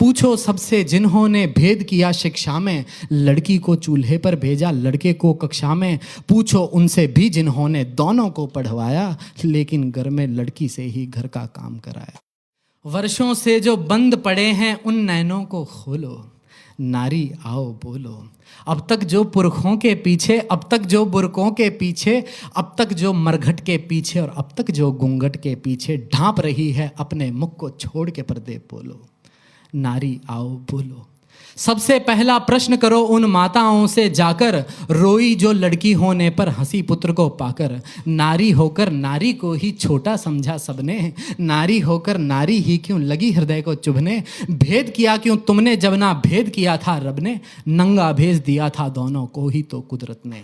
पूछो सबसे जिन्होंने भेद किया शिक्षा में, लड़की को चूल्हे पर भेजा लड़के को कक्षा में। पूछो उनसे भी जिन्होंने दोनों को पढ़वाया, लेकिन घर में लड़की से ही घर का काम कराया। वर्षों से जो बंद पड़े हैं उन नैनों को खोलो, नारी आओ बोलो। अब तक जो पुरखों के पीछे, अब तक जो बुरकों के पीछे, अब तक जो मरघट के पीछे और अब तक जो घूंघट के पीछे ढांप रही है, अपने मुख को छोड़ के पर्दे बोलो, नारी आओ बोलो। सबसे पहला प्रश्न करो उन माताओं से जाकर, रोई जो लड़की होने पर हंसी पुत्र को पाकर। नारी होकर नारी को ही छोटा समझा सबने, नारी होकर नारी ही क्यों लगी हृदय को चुभने। भेद किया क्यों तुमने जब ना भेद किया था रब ने, नंगा भेज दिया था दोनों को ही तो कुदरत ने।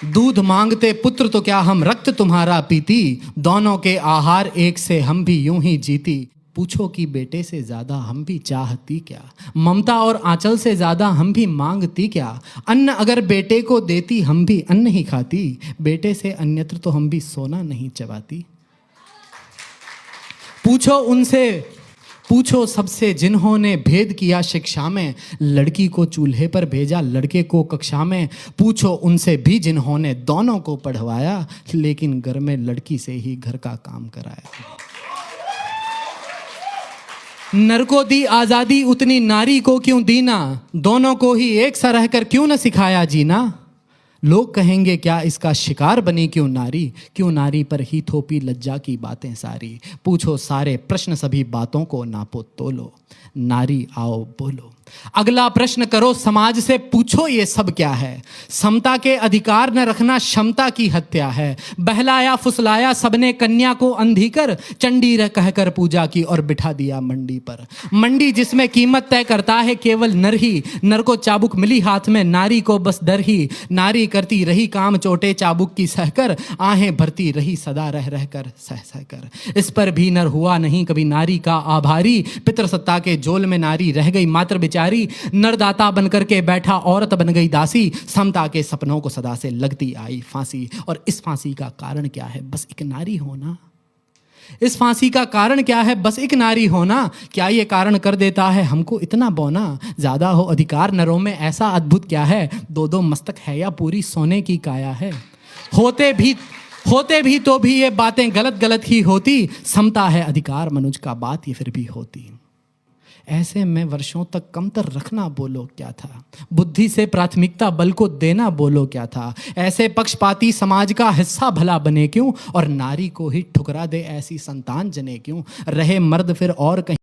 दूध मांगते पुत्र तो क्या हम रक्त तुम्हारा पीती, दोनों के आहार एक से हम भी यूं ही जीती। पूछो कि बेटे से ज़्यादा हम भी चाहती क्या, ममता और आंचल से ज़्यादा हम भी मांगती क्या। अन्न अगर बेटे को देती हम भी अन्न ही खाती, बेटे से अन्यत्र तो हम भी सोना नहीं चबाती। पूछो उनसे, पूछो सबसे जिन्होंने भेद किया शिक्षा में, लड़की को चूल्हे पर भेजा लड़के को कक्षा में। पूछो उनसे भी जिन्होंने दोनों को पढ़वाया, लेकिन घर में लड़की से ही घर का काम कराया। नर को दी आज़ादी उतनी नारी को क्यों दीना, दोनों को ही एक सा रहकर क्यों न सिखाया जीना। लोग कहेंगे क्या इसका शिकार बनी क्यों नारी पर ही थोपी लज्जा की बातें सारी। पूछो सारे प्रश्न सभी बातों को नापो तोलो, नारी आओ बोलो। अगला प्रश्न करो समाज से, पूछो ये सब क्या है। समता के अधिकार न रखना क्षमता की हत्या है। बहलाया फुसलाया सबने कन्या को अंधी कर, चंडी रह कहकर पूजा की और बिठा दिया मंडी पर। मंडी जिसमें कीमत तय करता है केवल नर ही, नर को चाबुक मिली हाथ में नारी को बस डर ही। नारी करती रही काम चोटे चाबुक की सहकर, आहें भरती रही सदा रह रह कर सह सह कर। इस पर भी नर हुआ नहीं कभी नारी का आभारी, पितृसत्ता के जोल में नारी रह गई मात्र बेचारी। नरदाता बनकर के बैठा औरत बन गई दासी, समता के सपनों को सदा से लगती आई फांसी। और इस फांसी का कारण क्या है, बस एक नारी होना। इस फांसी का कारण क्या है, बस एक नारी होना। क्या ये कारण कर देता है हमको इतना बौना, ज्यादा हो अधिकार नरों में ऐसा अद्भुत क्या है। दो दो मस्तक है या पूरी सोने की काया है। होते भी तो भी ये बातें गलत गलत ही होती, समता है अधिकार मनुज का बात ये फिर भी होती। ऐसे में वर्षों तक कमतर रखना बोलो क्या था, बुद्धि से प्राथमिकता बल को देना बोलो क्या था। ऐसे पक्षपाती समाज का हिस्सा भला बने क्यों, और नारी को ही ठुकरा दे ऐसी संतान जने क्यों। रहे मर्द फिर और कहीं